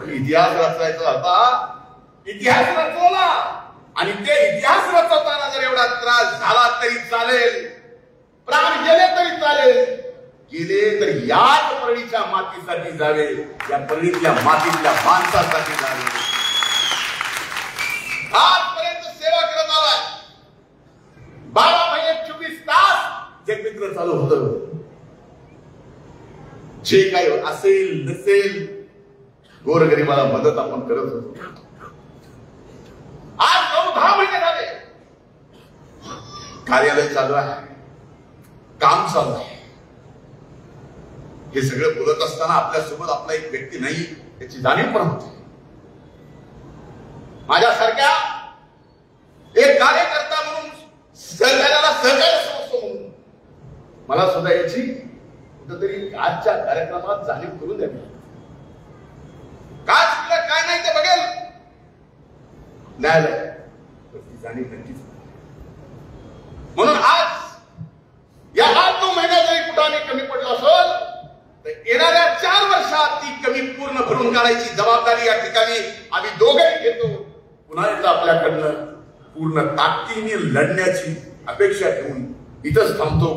पण इतिहास रचायचा होता, इतिहास रचवला आणि ते इतिहास रचवताना जर एवढा त्रास झाला तरी चालेल, प्राण गेले तरी चालेल, गेले तर याच परळीच्या मातीसाठी जावे, या परळीतल्या मातीतल्या माणसासाठी जावे. आजपर्यंत सेवा करत आलाय, 12 महिने 24 तास जगमित्र चालू होतं. जे काही असेल नसेल गोरगरिबाला मदत आपण करत होतो. आज 9-10 महिने झाले कार्यालय चालू आहे, काम चालू आहे. हे सगळं बोलत असताना आपल्यासोबत आपला एक व्यक्ती नाही याची जाणीव पण होते. माझ्यासारख्या एक कार्यकर्ता म्हणून, सहकार्याला सहकार्य समजतो म्हणून मला सुद्धा याची कुठेतरी आजच्या कार्यक्रमात जाणीव करून द्यावी. काय चुकलं काय नाही ते बघेल न्यायालय, ती जाणीव नक्कीच. म्हणून आज या 8-9 महिन्यात जरी कुठाने कमी पडलं असेल तर येणाऱ्या 4 वर्षात ती कमी पूर्ण भरून काढायची जबाबदारी या ठिकाणी आम्ही दोघेही घेतो. पुन्हा एकदा आपल्याकडनं पूर्ण ताकदीने लढण्याची अपेक्षा ठेवून इथंच थांबतो.